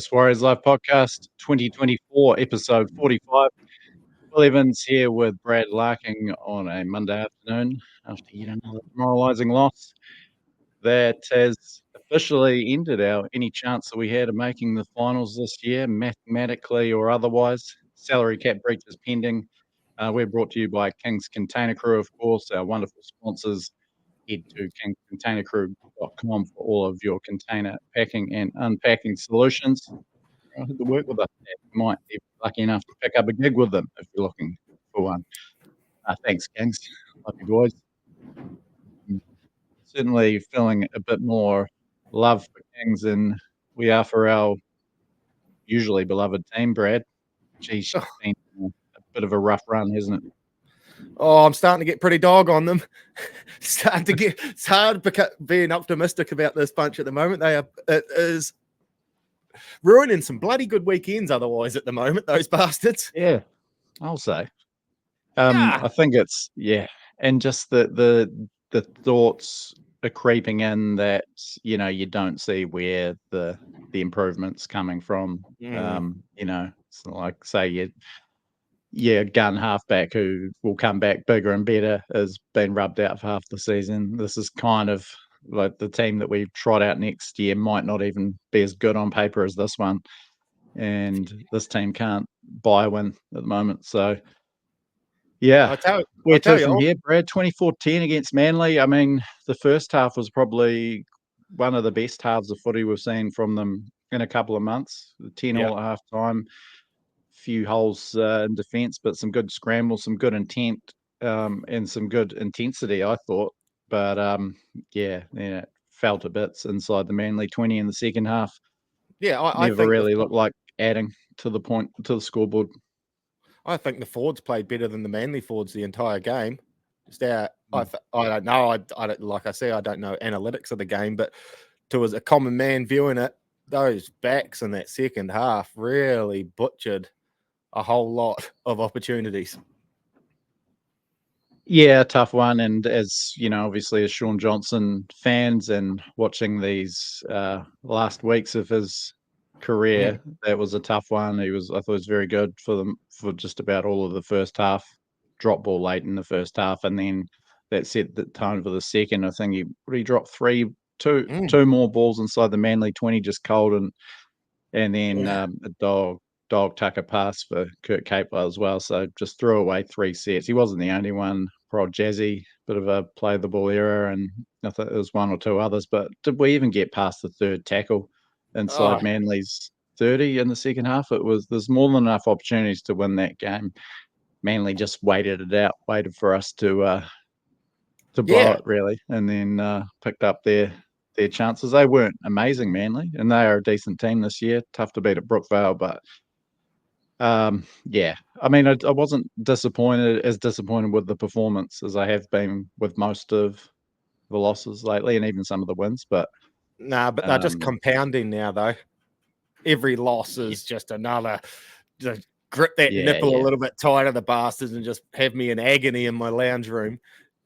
This Warriors Live podcast 2024, episode 45. Will Evans here with Brad Larking on a Monday afternoon after yet another demoralising loss that has officially ended any chance that we had of making the finals this year, mathematically or otherwise. Salary cap breach is pending. We're brought to you by Kingz Container Crew, of course, our wonderful sponsors. Head to kingcontainercrew.com for all of your container packing and unpacking solutions. To work with us. You might be lucky enough to pick up a gig with them if you're looking for one. Thanks, Kingz. Love you, boys. Certainly feeling a bit more love for Kingz than we are for our usually beloved team, Brad. Geez, it's been a bit of a rough run, hasn't it? Oh, I'm starting to get pretty dog on them. It's hard being optimistic about this bunch at the moment. It is ruining some bloody good weekends otherwise at the moment, those bastards. Yeah, I'll say. I think it's, and just the thoughts are creeping in that, you don't see where the improvement's coming from. It's like, say, gun halfback who will come back bigger and better has been rubbed out for half the season. This is kind of like the team that we trot out next year might not even be as good on paper as this one. And this team can't buy a win at the moment. So, where to from here, Brad? 24-10 against Manly. I mean, the first half was probably one of the best halves of footy we've seen from them in a couple of months. 10-all at half time. Few holes in defence, but some good scrambles, some good intent, and some good intensity, I thought. But it fell to bits inside the Manly 20 in the second half. I never really looked like adding to the scoreboard. I think the Fords played better than the Manly Fords the entire game. I don't know. I don't, like I say, I don't know analytics of the game, but as a common man viewing it, those backs in that second half really butchered a whole lot of opportunities. Yeah, tough one. And as obviously as Sean Johnson fans and watching these last weeks of his career, that was a tough one. I thought he was very good for them for just about all of the first half. Drop ball late in the first half, and then that set the tone for the second. I think he dropped two more balls inside the Manly 20, just cold, and then a dog tucker pass for Kurt Capewell as well. So just threw away 3 sets. He wasn't the only one. Prod Jazzy, bit of a play the ball error, and I thought there was one or two others. But did we even get past the third tackle inside Manly's 30 in the second half? There's more than enough opportunities to win that game. Manly just waited it out, waited for us to blow it really, and then picked up their chances. They weren't amazing, Manly, and they are a decent team this year. Tough to beat at Brookvale, but I mean, I wasn't disappointed with the performance as I have been with most of the losses lately, and even some of the wins. But but they're just compounding now, though. Every loss is just another. Just grip that nipple a little bit tighter, the bastards, and just have me in agony in my lounge room.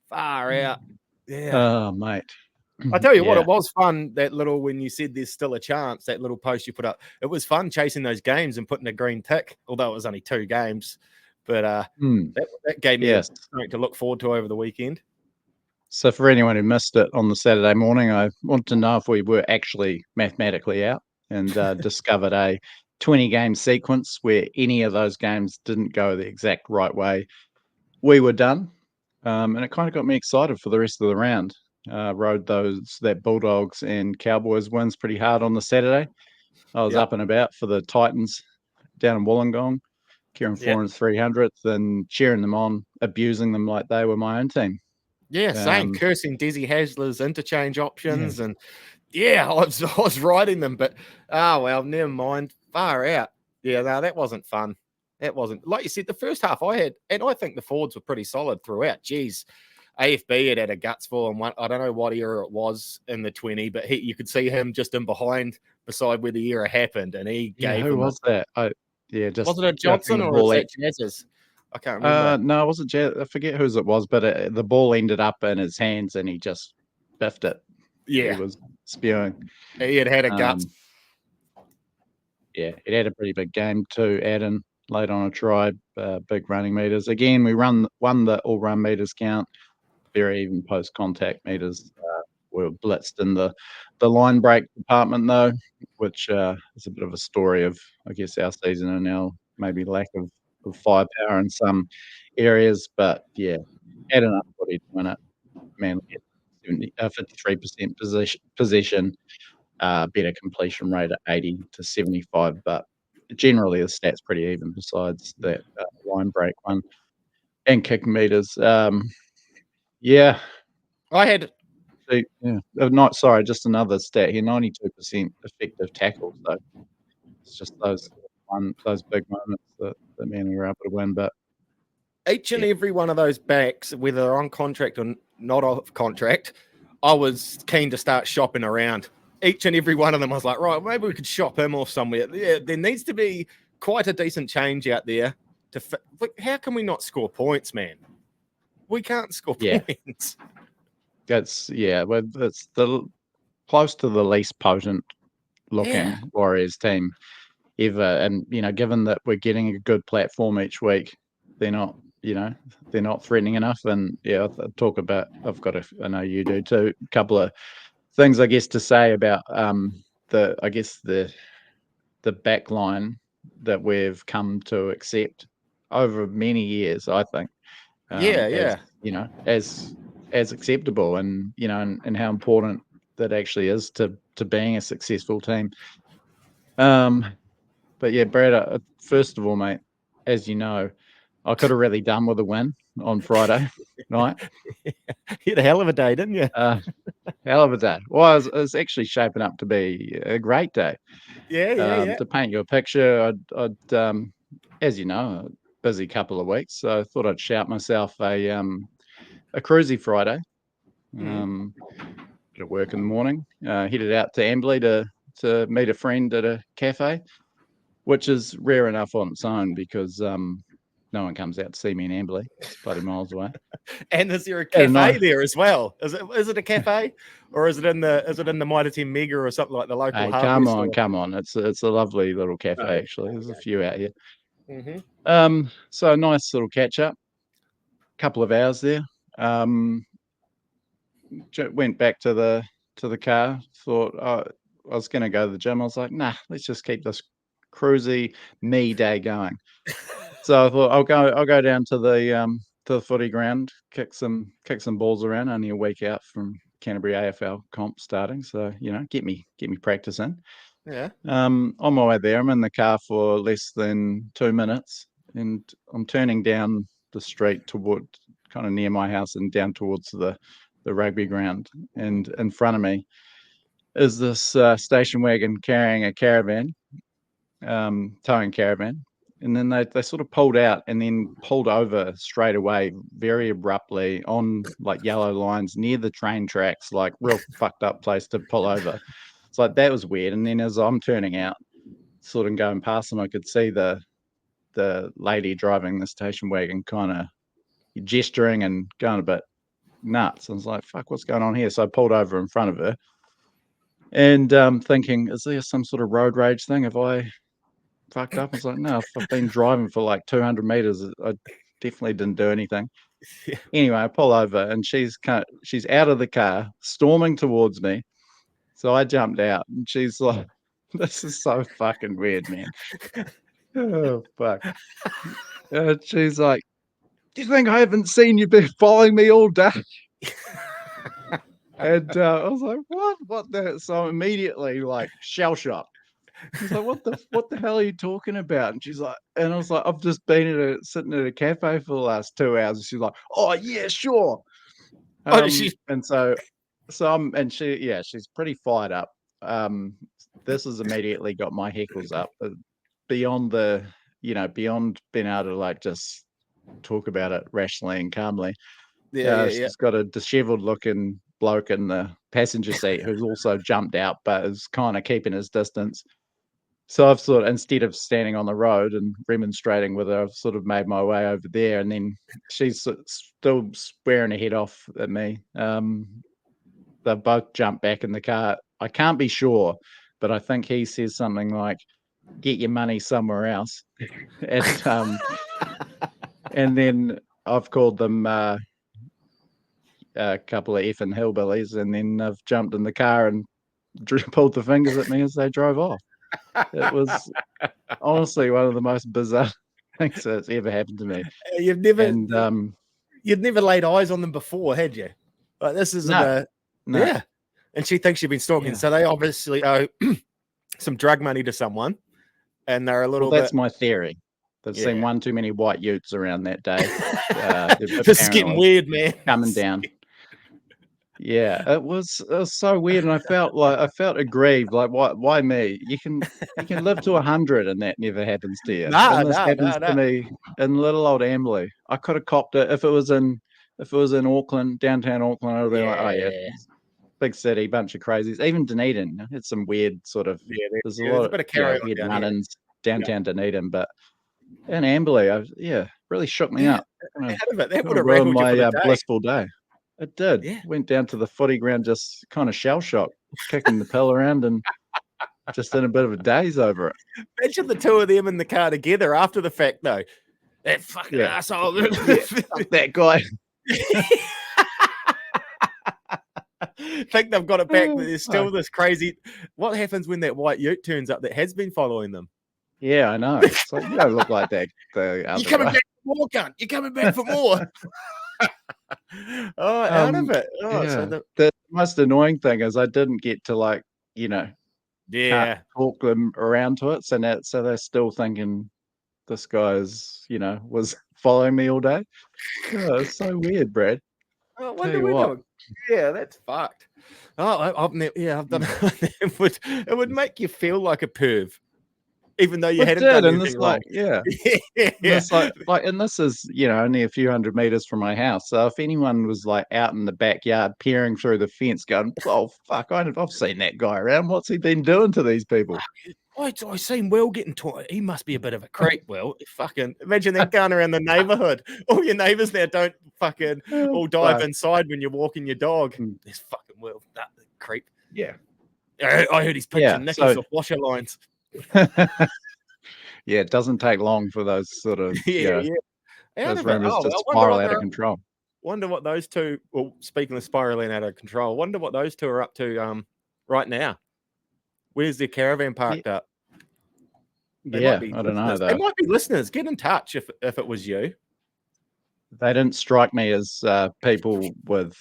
Far out. Yeah. Oh, mate. I tell you what, it was fun, that little, when you said there's still a chance, that little post you put up. It was fun chasing those games and putting a green tick, although it was only 2 games. But that gave me something to look forward to over the weekend. So for anyone who missed it on the Saturday morning, I want to know if we were actually mathematically out and discovered a 20-game sequence where any of those games didn't go the exact right way. We were done, and it kind of got me excited for the rest of the round. Rode that Bulldogs and Cowboys wins pretty hard on the Saturday. I was up and about for the Titans down in Wollongong, Kieran Foran's 300th, and cheering them on, abusing them like they were my own team. Yeah, same. Cursing Desi Hasler's interchange options, and I was riding them, but never mind. Far out. Yeah, no, that wasn't fun. That wasn't, like you said, the first half I think the Fords were pretty solid throughout. Geez. AFB had a guts for him. I don't know what era it was in the 20, but you could see him just in behind beside where the era happened, and he gave him. Who was that? Was it a Johnson or was it Jazz's? I can't remember. No, it wasn't Jazz. I forget whose it was, but the ball ended up in his hands, and he just biffed it. Yeah, he was spewing. He had a guts. Yeah, it had a pretty big game too. Adam late on a try, big running meters. Again, we won the all run meters count, very even post contact meters. We were blitzed in the line break department though, which is a bit of a story of, I guess, our season and our maybe lack of firepower in some areas. But yeah, had enough footy to win it. Manly had 53% possession, better completion rate at 80 to 75, but generally the stats pretty even besides that line break one and kick meters. Yeah. I had Not sorry, just another stat here, 92% effective tackles though. It's just those big moments that Manly were able to win. But each and every one of those backs, whether on contract or not off contract, I was keen to start shopping around. Each and every one of them, I was like, right, maybe we could shop him off somewhere. Yeah, there needs to be quite a decent change out there. How can we not score points, man? We can't score points. It's the close to the least potent looking Warriors team ever. And given that we're getting a good platform each week, they're not threatening enough. And I'll talk about, I know you do too, a couple of things I guess to say about the back line that we've come to accept over many years, I think. As acceptable, and and how important that actually is to being a successful team. But yeah, Brad, first of all, mate, as you know, I could have really done with a win on Friday night. You had a hell of a day, didn't you? Hell of a day. Well, it was actually shaping up to be a great day. To paint you a picture, I'd as you know, a busy couple of weeks, so I thought I'd shout myself a cruisy Friday. Bit of work in the morning. Headed out to Amberley to meet a friend at a cafe, which is rare enough on its own because no one comes out to see me in Amberley. It's bloody miles away. And is there a cafe there as well? Is it a cafe, or is it in the Mitre 10 Mega or something like the local? Hey, come on! It's a lovely little cafe actually. There's a few out here. So a nice little catch up. Couple of hours there. Went back to the car. Thought I was going to go to the gym. I was like, nah, let's just keep this cruisy me day going. So I thought I'll go down to the footy ground, kick some balls around. Only a week out from Canterbury AFL comp starting, so get me practice in. On my way there, I'm in the car for less than 2 minutes, and I'm turning down the street toward kind of near my house and down towards the rugby ground, and in front of me is this station wagon carrying a caravan, towing caravan. And then they sort of pulled out and then pulled over straight away, very abruptly, on like yellow lines near the train tracks, like real fucked up place to pull over. It's like, that was weird. And then as I'm turning out, sort of going past them, I could see the lady driving the station wagon kind of gesturing and going a bit nuts. I was like, fuck, what's going on here? So I pulled over in front of her and thinking, is there some sort of road rage thing? Have I fucked up? I was like, no, if I've been driving for like 200 meters, I definitely didn't do anything. Anyway, I pull over and she's out of the car, storming towards me. So I jumped out and she's like, this is so fucking weird, man. Oh, fuck. She's like, do you think I haven't seen you been following me all day? And I was like, what the? So immediately, like, shell shock. He's like, what the hell are you talking about? And she's like, and I was like, I've just been sitting at a cafe for the last 2 hours. And she's like, oh yeah, sure. And she's pretty fired up. This has immediately got my heckles up, beyond beyond being able to like just talk about it rationally and calmly. She's got a disheveled looking bloke in the passenger seat who's also jumped out but is kind of keeping his distance. So I've sort of, instead of standing on the road and remonstrating with her, I've sort of made my way over there, and then she's still swearing her head off at me. They both jump back in the car. I can't be sure, but I think he says something like, get your money somewhere else. And then I've called them a couple of effing hillbillies, and then I've jumped in the car and pulled the fingers at me as they drove off. It was honestly one of the most bizarre things that's ever happened to me. You'd never laid eyes on them before, had you? Like, this is no. Yeah. And she thinks you've been stalking. Yeah. So they obviously owe some drug money to someone, and they're a little bit. That's my theory. They've seen one too many white utes around that day. This is getting weird, man. Coming down. Yeah, it was so weird, and I felt aggrieved. Like, why me? You can live to 100, and that never happens to you. And this happens to me in little old Amberley. I could have copped it if it was in Auckland, downtown Auckland. I'd have been like, oh yeah, big city, bunch of crazies. Even Dunedin had some weird sort of. There's a lot of weird run-ins downtown Dunedin, but in Amberley, really shook me up. That would have rattled my blissful day. It did. Yeah. Went down to the footy ground, just kind of shell shocked, kicking the pill around, and just in a bit of a daze over it. Imagine the two of them in the car together after the fact, though. That fucking asshole. That guy. Think they've got it back, but there's still this crazy. What happens when that white ute turns up that has been following them? Yeah, I know. It's like, you don't look like that. You're coming back for more, cunt. You're coming back for more. Out of it. So the most annoying thing is I didn't get to talk them around to it. So they're still thinking this guy was following me all day. Oh, it's so weird, Brad. I wonder what. Yeah, that's fucked. I've done it. It would make you feel like a perv. Even though you hadn't done anything wrong. And this is, only a few hundred meters from my house. So if anyone was out in the backyard peering through the fence going, oh, fuck, I've seen that guy around. What's he been doing to these people? I seen Will getting taught. He must be a bit of a creep, Will. Fucking imagine that going around the neighborhood. All your neighbors now don't fucking all dive inside when you're walking your dog. There's fucking Will. That creep. Yeah. I heard he's pinching knickers off washer lines. It doesn't take long for those sort of those rumors to spiral out of control. Wonder what those two. Well, speaking of spiraling out of control, wonder what those two are up to right now. Where's their caravan parked up? I don't know. Though. They might be listeners. Get in touch if it was you. They didn't strike me as people with,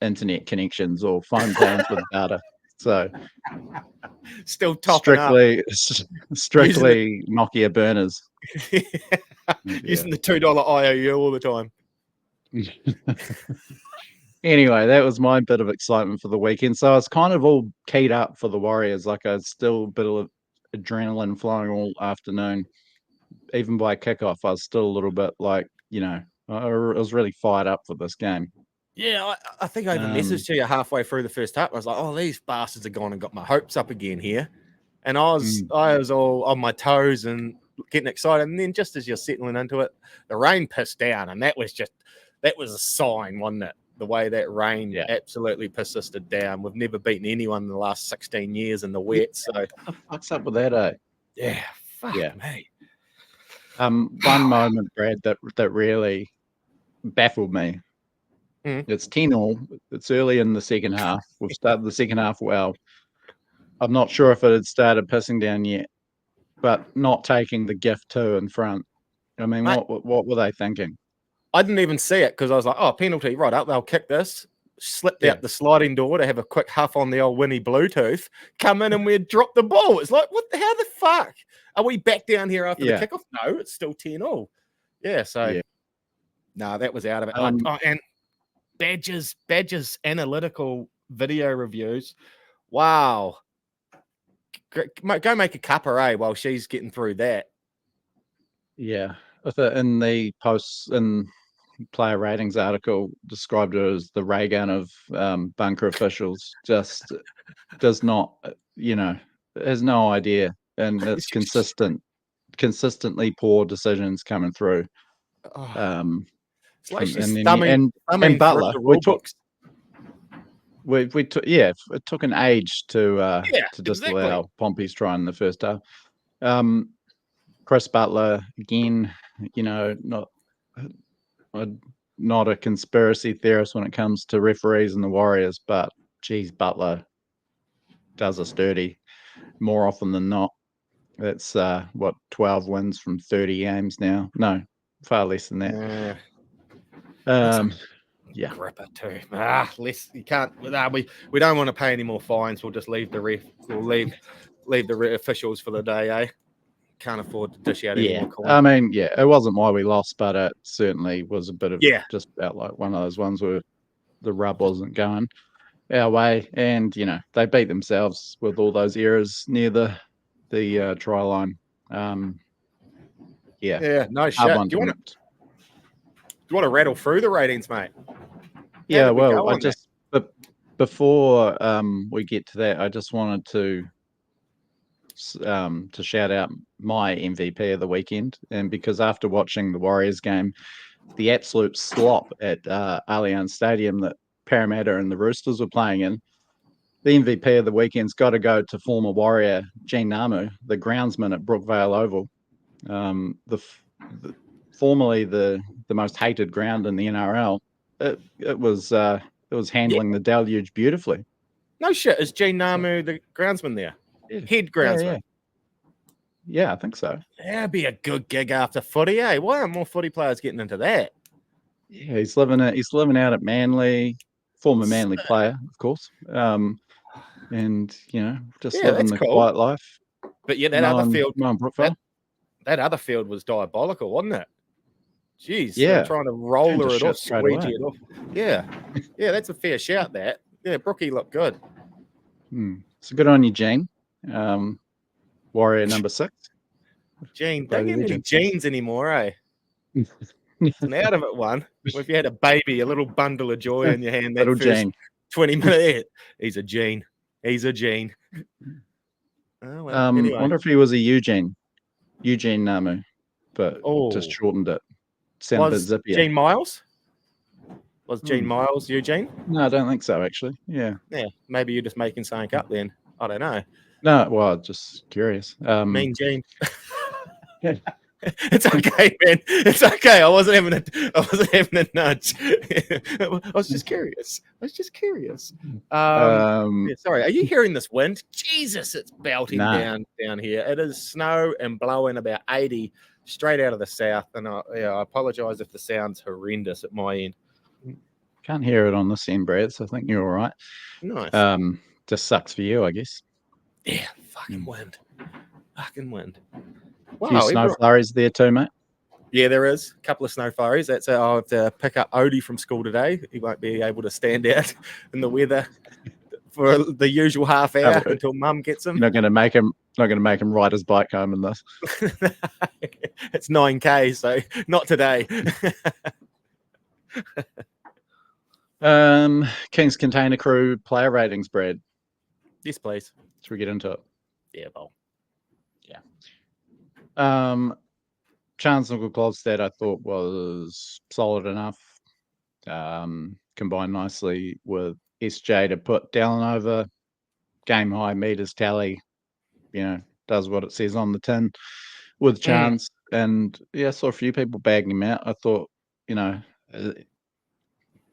internet connections or phone plans with data. So still topping strictly Nokia burners. Using the $2 IOU all the time. Anyway, that was my bit of excitement for the weekend. So I was kind of all keyed up for the Warriors. Like I was still a bit of adrenaline flowing all afternoon. Even by kickoff, I was still a little bit I was really fired up for this game. Yeah, I think I even messaged to you halfway through the first half. I was like, "Oh, these bastards are gone and got my hopes up again here," and I was all on my toes and getting excited. And then, just as you're settling into it, the rain pissed down, and that was a sign, wasn't it? The way that rain absolutely persisted down. We've never beaten anyone in the last 16 years in the wet. So what the fuck's up with that, eh? Yeah, fuck me. One moment, Brad, that really baffled me. It's 10-all. It's early in the second half. We've started the second half well. I'm not sure if it had started pissing down yet, but not taking the gift two in front. I mean, what were they thinking? I didn't even see it because I was like, oh, penalty, right up. They'll kick this. Slipped out the sliding door to have a quick huff on the old Winnie Bluetooth. Come in and we had dropped the ball. It's like, how the fuck? Are we back down here after the kickoff? No, it's still 10-all. Yeah, so no, that was out of it. And Badger's analytical video reviews. Wow. Go make a cuppa, while she's getting through that. Yeah. In the posts and player ratings article, described it as the ray gun of bunker officials. Just does not, has no idea. And it's consistently poor decisions coming through. It's like she's thumbing Butler. we took it took an age to disallow exactly. Pompey's try in the first half. Chris Butler again, not a conspiracy theorist when it comes to referees and the Warriors, but geez, Butler does us dirty more often than not. That's 12 wins from 30 games now. No, far less than that. Yeah. Gripper too. You can't. We don't want to pay any more fines. We'll just leave the ref. We'll leave the officials for the day. Can't afford to dish out any more coin. I mean, it wasn't why we lost, but it certainly was a bit of just about like one of those ones where the rub wasn't going our way, and they beat themselves with all those errors near the try line. No shit. Do you want to rattle through the ratings, mate? Yeah, well, but before we get to that, I just wanted to shout out my MVP of the weekend, and because after watching the Warriors game, the absolute slop at Allianz Stadium that Parramatta and the Roosters were playing in, the MVP of the weekend's got to go to former Warrior Gene Namu, the groundsman at Brookvale Oval, formerly the most hated ground in the NRL. It was handling the deluge beautifully. No shit, is Gene Namu the groundsman there? Head groundsman. Yeah, I think so. That'd be a good gig after footy, eh? Why aren't more footy players getting into that? Yeah, he's living out at Manly, former Manly player, of course. And just living the quiet life. But that other field, that other field was diabolical, wasn't it? Jeez, they're trying to roller it off, squeegee it off. Yeah, that's a fair shout. That Brookie looked good. So good on you, Gene. Warrior number 6. Gene, don't get any jeans anymore, eh? It's an out of it one. If you had a baby, a little bundle of joy in your hand, that first Gene. 20 minutes, he's a Gene. He's a Gene. Oh, well, anyway. I wonder if he was a Eugene Namu, but just shortened it. Sound a bit zippier. Gene Miles? Was Gene Miles Eugene? No, I don't think so, actually. Yeah, maybe you're just making something up then. I don't know. No, well, just curious. Mean Gene. It's okay, man. It's okay. I wasn't having a nudge. I was just curious. Sorry, are you hearing this wind? Jesus, it's belting down here. It is snow and blowing about 80 straight out of the south. And I apologize if the sound's horrendous at my end. Can't hear it on this end, Brad, so I think you're all right. Nice. Just sucks for you, I guess. Yeah, fucking wind. Wow, a few snow flurries there too, mate. Yeah, there is a couple of snow flurries. That's I'll have to pick up Odie from school today. He won't be able to stand out in the weather for the usual half hour until Mum gets him. You're not going to make him ride his bike home in this. It's 9K, so not today. Kingz Container Crew player ratings, Brad. Yes, please. Should we get into it? Yeah, well. Chance Nickel-Klogstad I thought was solid enough. Combined nicely with SJ to put Dallin over. Game high meters tally, does what it says on the tin with Chance. And I saw a few people bagging him out. I thought,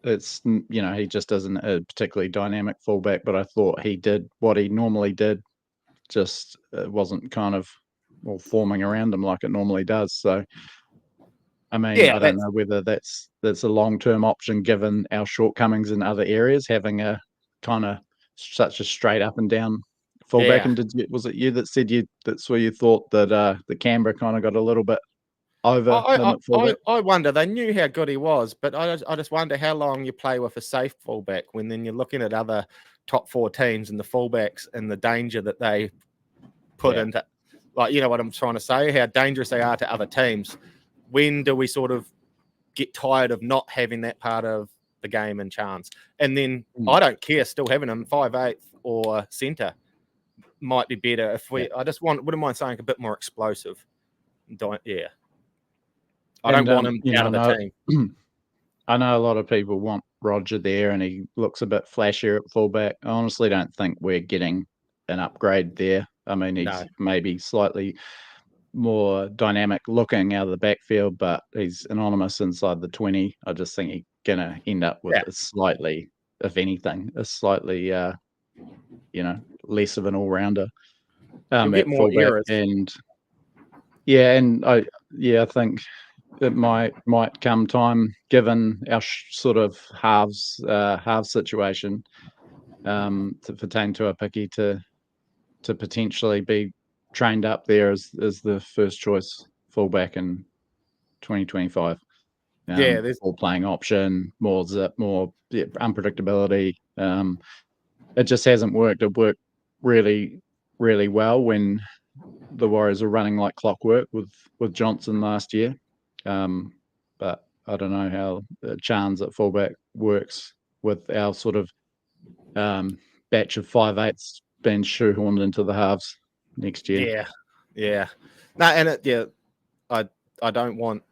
it's he just isn't a particularly dynamic fullback, but I thought he did what he normally did. Just wasn't kind of forming around him like it normally does. So, I mean, I don't know whether that's a long-term option given our shortcomings in other areas, having a kind of such a straight up and down fullback. And was it you that said that's where you thought that the Canberra kind of got a little bit over? I wonder. They knew how good he was, but I just wonder how long you play with a safe fullback when then you're looking at other top 4 teams and the fullbacks and the danger that they put into. Like, you know what I'm trying to say, how dangerous they are to other teams. When do we sort of get tired of not having that part of the game and Chance? And then I don't care still having him 5'8" or centre might be better if we. I just wouldn't mind saying a bit more explosive. I don't want him out of the team. I know a lot of people want Roger there, and he looks a bit flashier at fullback. I honestly don't think we're getting an upgrade there. I mean, he's maybe slightly more dynamic looking out of the backfield, but he's anonymous inside the 20. I just think he's going to end up with a slightly, if anything, a slightly, less of an all-rounder at more fullback. errors. And I think it might come time, given our sort of halves situation, for Tane Tuapiki to potentially be trained up there as the first choice fullback in 2025. There's all playing option, more zip, more unpredictability. It just hasn't worked. It worked really, really well when the Warriors were running like clockwork with Johnson last year. But I don't know how Chance at fullback works with our sort of batch of 5/8s being shoehorned into the halves next year. Yeah. No, and I don't want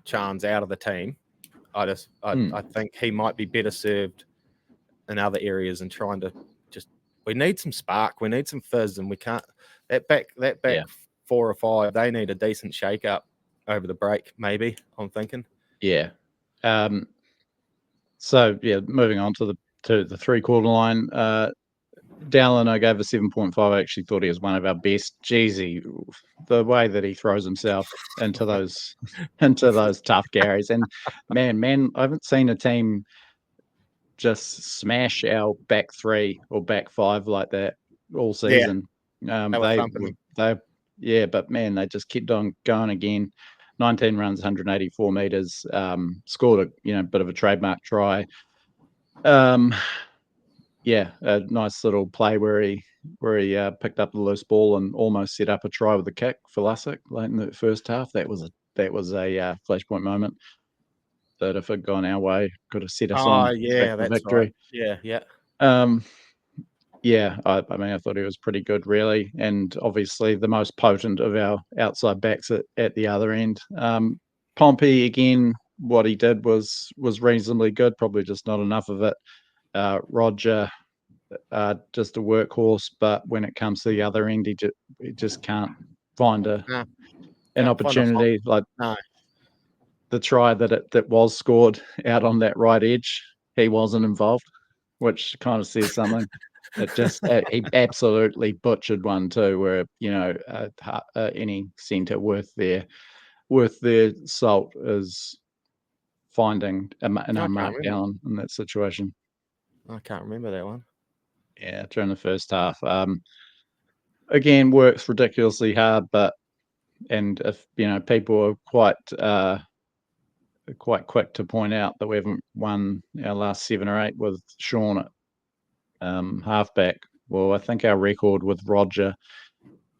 Chance out of the team. I think he might be better served in other areas and trying to we need some spark, we need some fizz, and we can't that back 4 or 5, they need a decent shake up over the break, maybe, I'm thinking. Yeah. So moving on to the 3/4 line. Dallin, I gave a 7.5. I actually thought he was one of our best. Jeezy, the way that he throws himself into those tough carries, and man, I haven't seen a team just smash our back 3 or back 5 like that all season. But man, they just kept on going again. 19 runs, 184 meters. Scored a bit of a trademark try. A nice little play where he picked up the loose ball and almost set up a try with a kick for Lussick late in the first half. That was a flashpoint moment that, if it had gone our way, could have set us on the victory. Right. I mean, I thought he was pretty good, really, and obviously the most potent of our outside backs at the other end. Pompey, again, what he did was reasonably good, probably just not enough of it. Roger, just a workhorse, but when it comes to the other end, he just can't find an opportunity. The try that was scored out on that right edge, he wasn't involved, which kind of says something. It just he absolutely butchered one too, where any centre worth their salt is finding an unmarked gallon in that situation. I can't remember that one. Yeah, during the first half. Again, works ridiculously hard, and if people are quite quick to point out that we haven't won our last 7 or 8 with Sean at halfback. Well, I think our record with Roger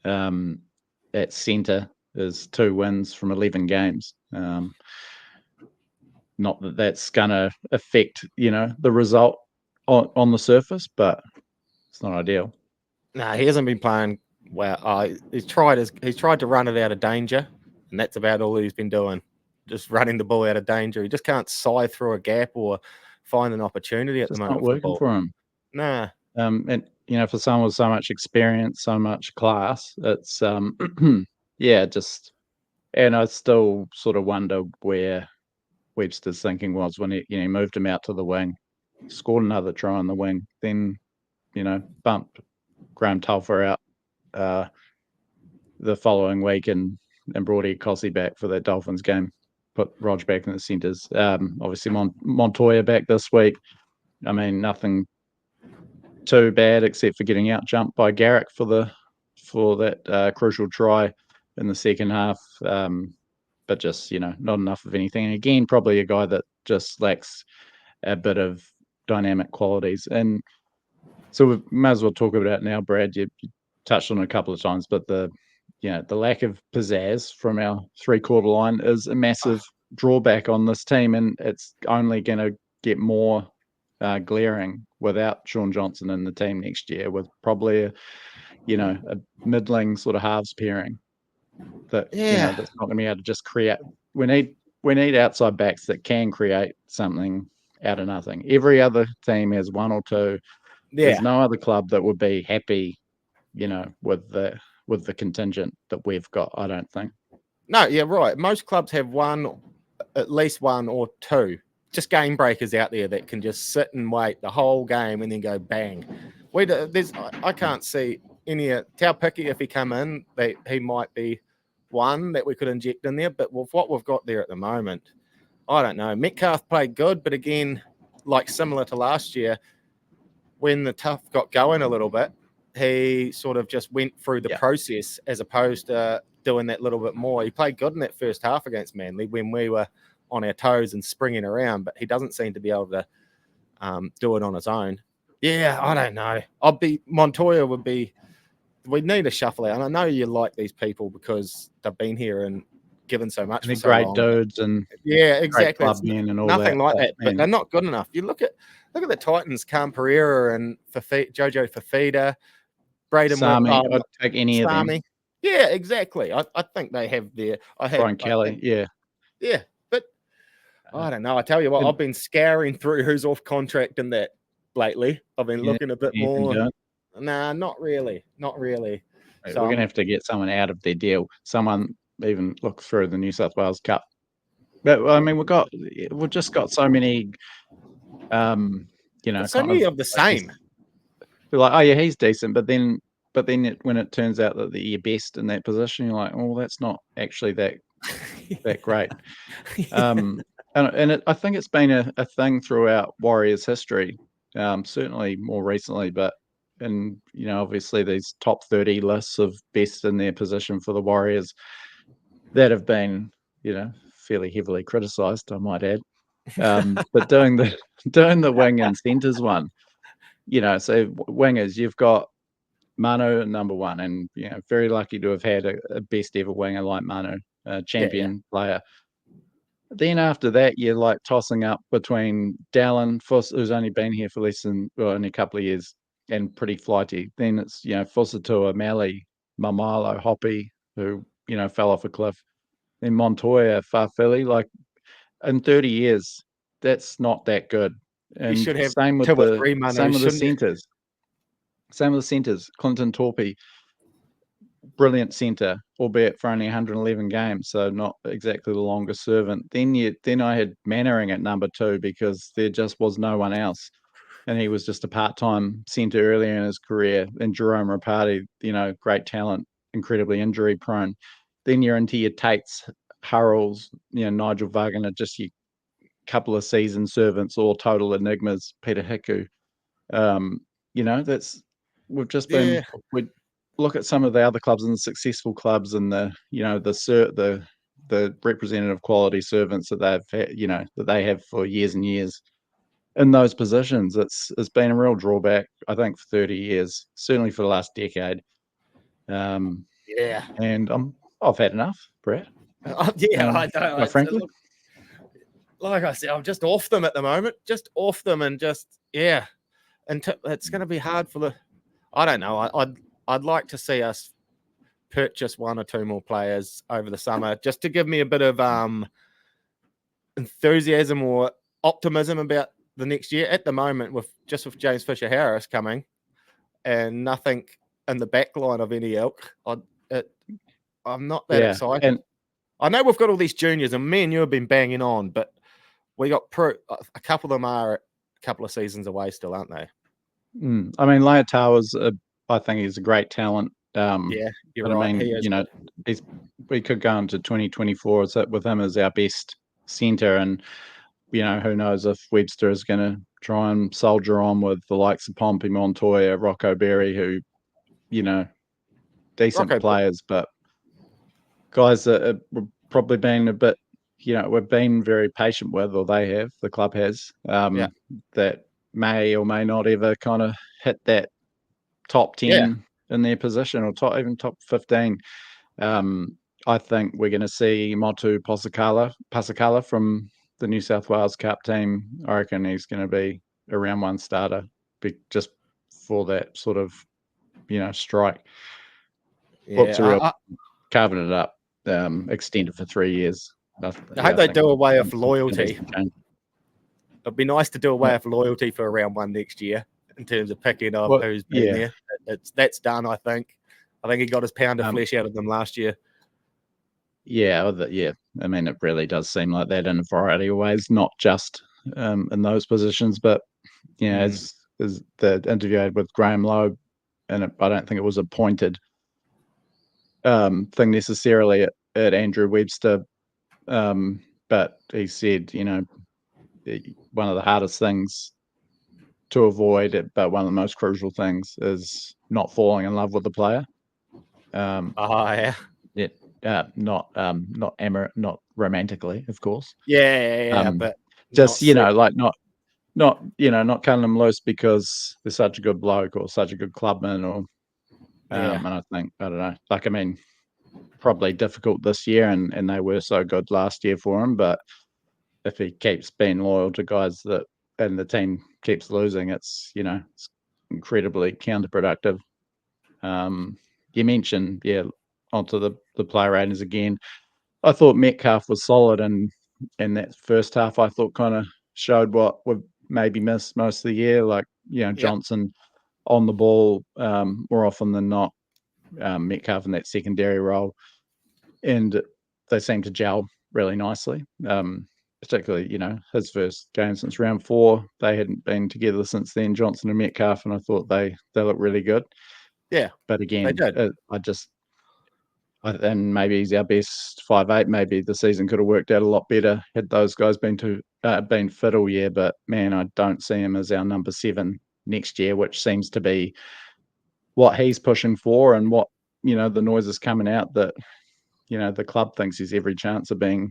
at centre is 2 wins from 11 games. Not that that's going to affect the result on the surface, but it's not ideal. No, he hasn't been playing well. He's tried to run it out of danger, and that's about all he's been doing. Just running the ball out of danger. He just can't sigh through a gap or find an opportunity at the moment. It's not working for him. Nah. And for someone with so much experience, so much class, it's just. And I still sort of wonder where Webster's thinking was when he moved him out to the wing, scored another try on the wing, then bumped Graham Telfer out the following week and brought Kossi back for that Dolphins game, put Rog back in the centres. Obviously Montoya back this week. I mean, nothing too bad except for getting out jumped by Garrick for that crucial try in the second half. But just not enough of anything. And again, probably a guy that just lacks a bit of dynamic qualities. And so we may as well talk about it now, Brad. You touched on it a couple of times, but the lack of pizzazz from our 3/4 line is a massive drawback on this team, and it's only going to get more glaring without Sean Johnson in the team next year, with probably a middling sort of halves pairing that that's not going to be able to just create. We need outside backs that can create something out of nothing. Every other team has one or two. There's no other club that would be happy, with the contingent that we've got, I don't think. No, yeah, right. Most clubs have at least one or two, just game breakers out there that can just sit and wait the whole game and then go bang. I can't see any. Tau Picky, if he come in, he might be one that we could inject in there. But with what we've got there at the moment, I don't know. Metcalf played good, but again, like similar to last year, when the tough got going a little bit, he sort of just went through the process as opposed to doing that little bit more. He played good in that first half against Manly when we were on our toes and springing around, but he doesn't seem to be able to do it on his own. Yeah, I don't know. Montoya would be. We need a shuffle out, and I know you like these people because they've been here and given so much. And they're great dudes and exactly. Club men and all nothing that, like that, but they're not good enough. You look at the Titans, Cam Pereira and Jojo Fafita, Braden Sami. I'd take any of them. Yeah, exactly. I think they have their. Brian Kelly. Yeah, but I don't know. I tell you what, I've been scouring through who's off contract in that lately. I've been looking a bit more. Nah, not really. So we're going to have to get someone out of their deal. Someone even look through the New South Wales Cup. But I mean, we've just got so many, so many of the same. We're like, oh yeah, he's decent, but then when it turns out that they're best in that position, you're like, oh, that's not actually that great. I think it's been a thing throughout Warriors history, certainly more recently, but obviously these top 30 lists of best in their position for the Warriors that have been, fairly heavily criticised, I might add. But doing the wing and centres one, so wingers, you've got Manu at number one, and very lucky to have had a best ever winger like Manu, a champion player. Then after that, you're like tossing up between Dallin, Fuss, who's only been here for only a couple of years, and pretty flighty. Then it's Fusatua, Malley, Mamalo, Hoppy, who fell off a cliff. Then Montoya, Farfilly. Like in 30 years, that's not that good. And you should have same with the centres. Same with the centres. Clinton Torpey, brilliant centre, albeit for only 111 games, so not exactly the longest servant. Then I had Mannering at number 2 because there just was no one else, and he was just a part-time centre earlier in his career. And Jerome Rapati, great talent, incredibly injury prone. Then you're into your Tates, Hurrells, Nigel Wagner, just your couple of season servants, all total enigmas. Peter Hiku, we've just been. We look at some of the other clubs and the successful clubs and the representative quality servants that they've had, that they have for years and years in those positions. It's been a real drawback, I think, for 30 years, certainly for the last decade. And I've had enough, Brett. I know. Frankly, like I said, I'm just off them at the moment. Just off them, and and it's going to be hard for the. I don't know. I'd like to see us purchase one or two more players over the summer, just to give me a bit of enthusiasm or optimism about the next year. At the moment, with James Fisher-Harris coming, and nothing in the backline of any ilk, I'm not that excited. And I know we've got all these juniors, and me and you have been banging on, but we got a couple of them are a couple of seasons away still, aren't they? I mean, Leotawa's I think he's a great talent. You're right. I mean, we could go into 2024 with him as our best centre, and who knows if Webster is going to try and soldier on with the likes of Pompey, Montoya, Rocco Berry, who decent players, but guys that have probably been a bit, we've been very patient with, or the club has, that may or may not ever kind of hit that top 10 in their position, or even top 15. I think we're going to see Motu Pasakala from the New South Wales Cup team. I reckon he's going to be a round one starter, just for that sort of, strike. Looks a real carving it up, extended for 3 years. I hope they do away with loyalty. It'd be nice to do away with loyalty for round 1 next year in terms of picking of who's been there. That's done, I think. I think he got his pound of flesh out of them last year. Yeah. I mean, it really does seem like that in a variety of ways, not just in those positions, but as the interview I had with Graham Lowe, and I don't think it was a pointed thing necessarily at Andrew Webster, but he said, one of the hardest things to avoid, but one of the most crucial things is not falling in love with the player. Not romantically, of course. But just like not cutting them loose because they're such a good bloke or such a good clubman, or and I think, I don't know, like, I mean, probably difficult this year, and they were so good last year for him, but if he keeps being loyal to guys and the team keeps losing, it's it's incredibly counterproductive. You mentioned onto the player ratings again. I thought Metcalf was solid, and that first half I thought kind of showed what we've maybe missed most of the year. Like, Johnson on the ball more often than not, Metcalf in that secondary role, and they seem to gel really nicely. Particularly, his first game since round 4, they hadn't been together since then, Johnson and Metcalf, and I thought they looked really good. Yeah, but again, and maybe he's our best 5'8". Maybe the season could have worked out a lot better had those guys been fit all year. But man, I don't see him as our number 7 next year, which seems to be what he's pushing for, and what the noise is coming out that the club thinks he's every chance of being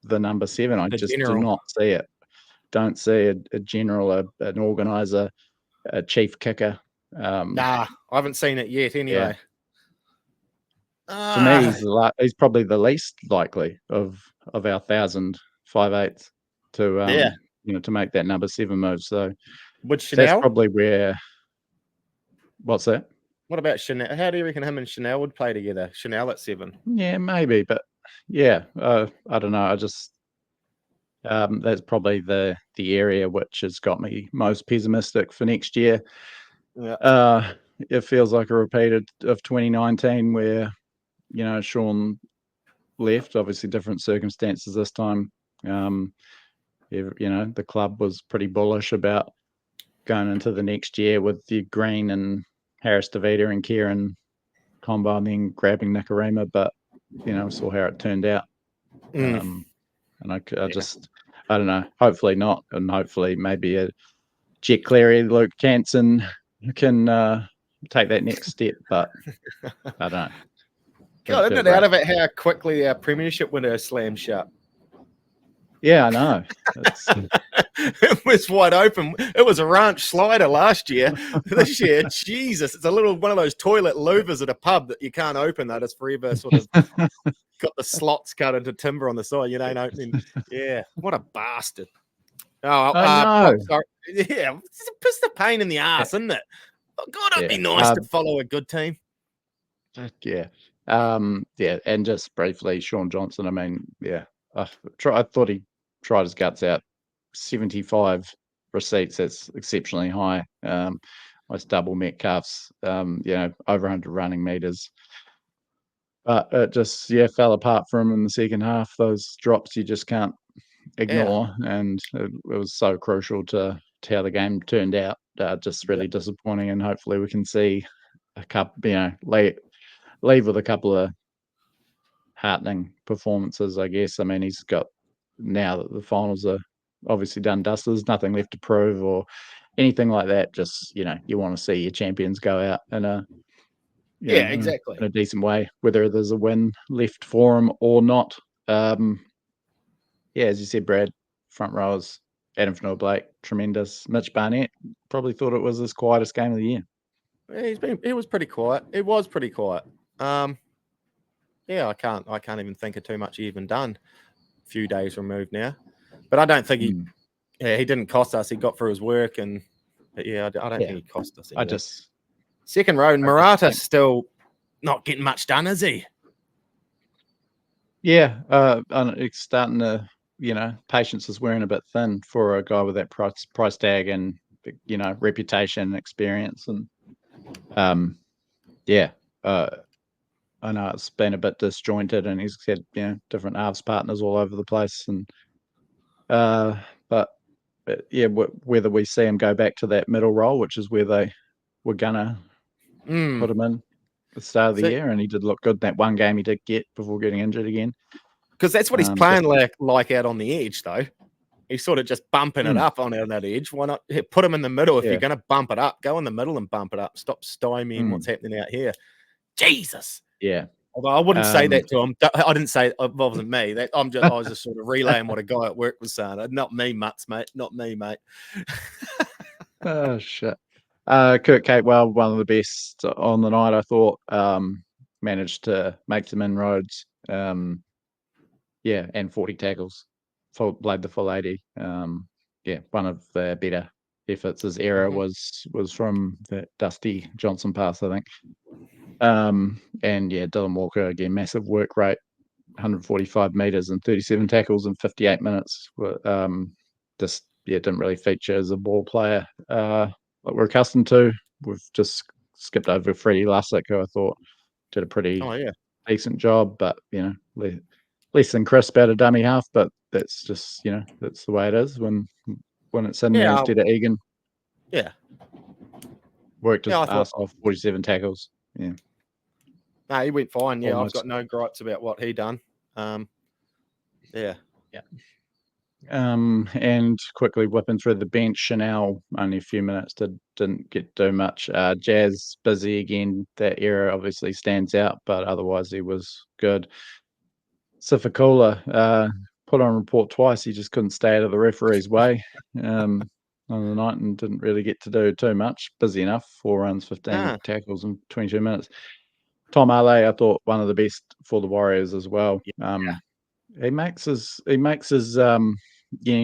the number 7. I just do not see it. Don't see a general, an organizer, a chief kicker. Nah, I haven't seen it yet anyway. For me, he's probably the least likely of our 1,000 5/8 to to make that number 7 move. So that's probably where. What's that? What about Chanel? How do you reckon him and Chanel would play together? Chanel at 7. Yeah, maybe, but I don't know. I just that's probably the area which has got me most pessimistic for next year. Yeah. It feels like a repeat of 2019 where Sean left, obviously different circumstances this time. The club was pretty bullish about going into the next year with the Green and Harris DeVita and Kieran combo, and then grabbing Nicarima, but saw how it turned out. And I don't know, hopefully not, and hopefully maybe a Jet Cleary, Luke Canson can take that next step, but I don't know. God, isn't it out of it how quickly our premiership window slammed shut? Yeah, I know. It was wide open. It was a ranch slider last year. This year, Jesus, it's a little one of those toilet louvers at a pub that you can't open. That is forever sort of got the slots cut into timber on the side. You ain't opening. Yeah, what a bastard. Oh, I know. Sorry. Yeah, it's the pain in the ass, isn't it? Oh, God, it'd be nice to follow a good team. Yeah. And just briefly, Sean Johnson. I mean, I thought he tried his guts out. 75 receipts. That's exceptionally high. Almost double Metcalf's. Over 100 running meters. But it just fell apart for him in the second half. Those drops you just can't ignore, and it was so crucial to how the game turned out. Just really disappointing, and hopefully we can see a couple. Leave with a couple of heartening performances, I guess. I mean, he's got, now that the finals are obviously done dusters, nothing left to prove or anything like that. Just, you want to see your champions go out in a exactly in a decent way, whether there's a win left for them or not. As you said, Brad, front rowers, Adam Fanua-Blake, tremendous. Mitch Barnett, probably thought it was his quietest game of the year. It was pretty quiet. It was pretty quiet. I can't even think of too much he even done. A few days removed now, but I don't think he didn't cost us. He got through his work, and I don't think he cost us. Anyway. Second row, Murata still not getting much done, is he? Yeah, it's starting to patience is wearing a bit thin for a guy with that price tag and reputation and experience. And I know it's been a bit disjointed, and he's had different halves partners all over the place. And but yeah, whether we see him go back to that middle role, which is where they were gonna put him in at the start of the year, and he did look good that one game he did get before getting injured again. Because that's what he's playing like out on the edge, though. He's sort of just bumping it up on that edge. Why not put him in the middle? If you're going to bump it up, go in the middle and bump it up. Stop stymieing what's happening out here. Jesus. Yeah. Although I wouldn't say that to him. I didn't say it wasn't me. I was just sort of relaying what a guy at work was saying. Not me, Mutts, mate. Not me, mate. Oh, shit. Kurt Capewell, one of the best on the night, I thought. Managed to make some inroads. And 40 tackles. Played the full 80. One of the better efforts. His error was from that Dusty Johnson pass, I think. Dylan Walker, again, massive work rate, 145 meters and 37 tackles in 58 minutes. Didn't really feature as a ball player like we're accustomed to. We've just skipped over Freddie Lussick, who I thought did a pretty decent job, but less than crisp out of dummy half. But that's just that's the way it is when it's in there instead of Egan. Yeah, worked his ass off, 47 tackles. Yeah. No, he went fine. Yeah, I've got no gripes about what he done. And quickly whipping through the bench, Chanel, only a few minutes, didn't get to do much. Jazz busy again. That era obviously stands out, but otherwise he was good. Sifakula put on report twice. He just couldn't stay out of the referee's way on the night and didn't really get to do too much. Busy enough, 4 runs, 15 tackles in 22 minutes. Tom Ale, I thought one of the best for the Warriors as well. He makes his you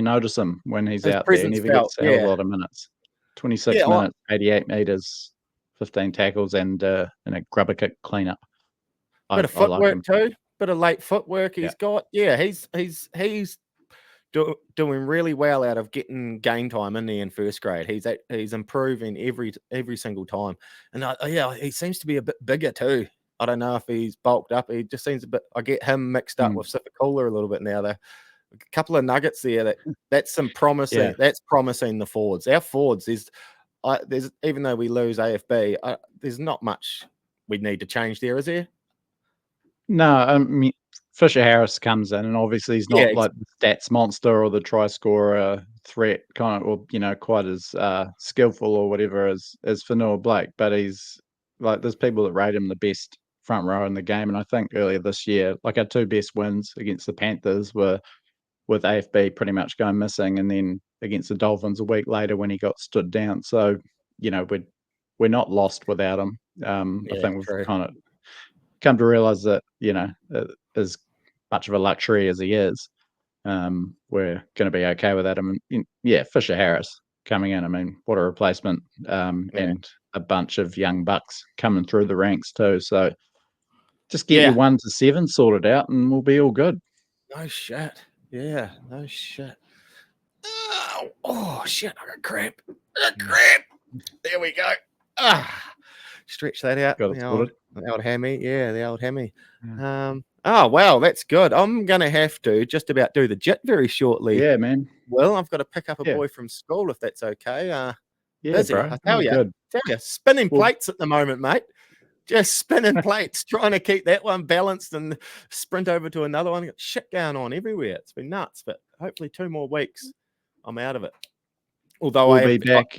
notice him when he's out there. He never gets a hell of a lot of minutes. 26 minutes, 88 meters, 15 tackles, and a grubber kick cleanup. Bit of footwork too. Bit of late footwork he's got. Yeah, he's doing really well out of getting game time in there in first grade. He's improving every single time, and he seems to be a bit bigger too. I don't know if he's bulked up. He just seems a bit. I get him mixed up with Sifakula a little bit now. There, a couple of nuggets there. That's some promising. Yeah. That's promising the forwards. Our forwards there's even though we lose AFB, there's not much we need to change there, is there? No, I mean Fisher Harris comes in, and obviously he's not like the stats monster or the try scorer threat kind of, or quite as skillful or whatever as Fanua Blake, but he's like there's people that rate him the best front row in the game. And I think earlier this year, like our 2 best wins against the Panthers were with AFB pretty much going missing, and then against the Dolphins a week later when he got stood down. So we're not lost without him. I think we've kind of come to realize that as much of a luxury as he is, we're going to be okay without him. And Fisher Harris coming in, I mean, what a replacement, and a bunch of young bucks coming through the ranks too. So just get your 1 to 7 sorted out and we'll be all good. No shit. Yeah, no shit. Oh shit, I got cramp. There we go. Stretch that out. The old hammy. Yeah, the old hammy. Wow, that's good. I'm going to have to just about do the jit very shortly. Yeah, man. Well, I've got to pick up a boy from school if that's okay. Busy, bro. I tell you, spinning plates at the moment, mate. Just spinning plates, trying to keep that one balanced and sprint over to another one. Got shit going on everywhere. It's been nuts, but hopefully 2 more weeks, I'm out of it. Although we'll be back.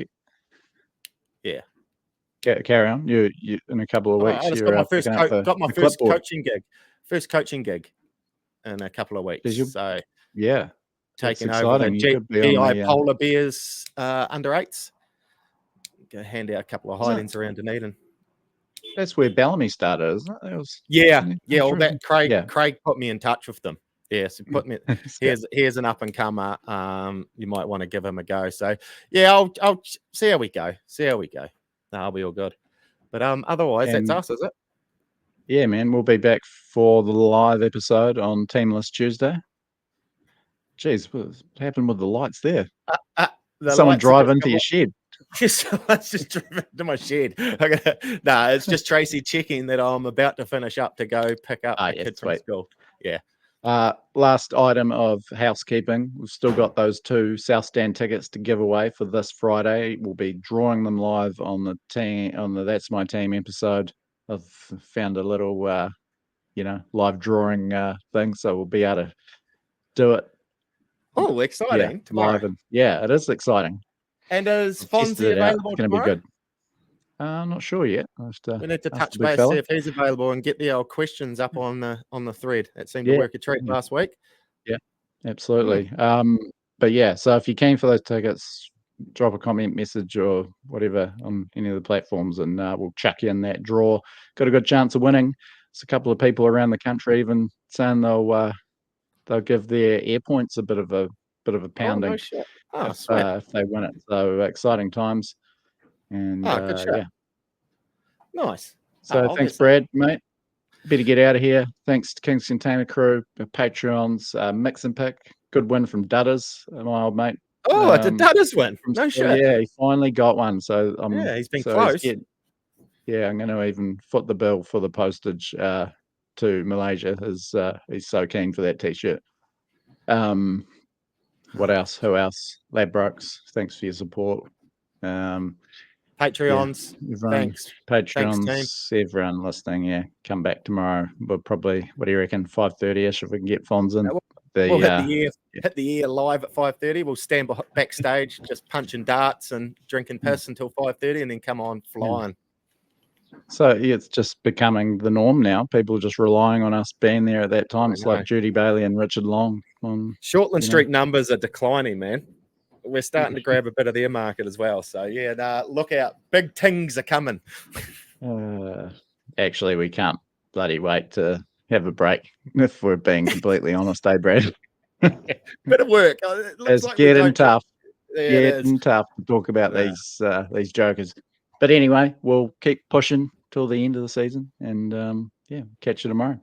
Carry on. You in a couple of weeks. I just got my first coaching gig. First coaching gig in a couple of weeks. So taking over the GI Polar Bears under 8s. Go hand out a couple of hidings around Dunedin. That's where Bellamy started, isn't it? All that Craig put me in touch with them. So put me. Here's an up and comer. You might want to give him a go. So I'll see how we go. I'll be all good. But otherwise, that's us, is it? Yeah, man. We'll be back for the live episode on Teamless Tuesday. geez, what happened with the lights there? The Someone lights drive into your shed. Someone's just driven to my shed. Nah, it's just Tracy checking that I'm about to finish up to go pick up a kid from school. Yeah. Last item of housekeeping. We've still got those 2 South Stand tickets to give away for this Friday. We'll be drawing them live on the That's My Team episode. I've found a little live drawing thing, so we'll be able to do it. Oh, exciting. Tomorrow. Live it is exciting. And is Fonzie available tomorrow? Be good. I'm not sure yet. We need to touch base, see if he's available, and get the old questions up on the thread. It seemed to work a treat last week. Yeah, absolutely. But yeah, so if you came for those tickets, drop a comment message or whatever on any of the platforms, and we'll chuck you in that draw. Got a good chance of winning. There's a couple of people around the country even saying they'll give their air points a bit of a pounding if they win it. So exciting times. And good show. yeah, nice. So thanks, Brad, mate. Better get out of here. Thanks to Kingz Container Crew, Patreons, Mix and Pick. Good win from Dudders, my old mate. Oh, did Dudders win? No shit. Yeah, he finally got one. So he's been close. I'm going to even foot the bill for the postage to Malaysia. He's so keen for that t-shirt. What else? Who else? Ladbrokes. Thanks for your support. Patreons, thanks. Patreons, thanks, everyone listening. Yeah, come back tomorrow. We'll probably, what do you reckon, 5:30ish if we can get Fonz in. We'll hit the air live at 5:30. We'll stand backstage, just punching darts and drinking piss until 5:30, and then come on flying. So it's just becoming the norm now. People are just relying on us being there at that time. It's like Judy Bailey and Richard Long. Shortland Street numbers are declining, man. We're starting to grab a bit of their market as well. So yeah, look out. Big things are coming. Actually, we can't bloody wait to have a break, if we're being completely honest, Brad? Bit of work. It's getting tough. Getting tough to talk about these jokers. But anyway, we'll keep pushing till the end of the season, and catch you tomorrow.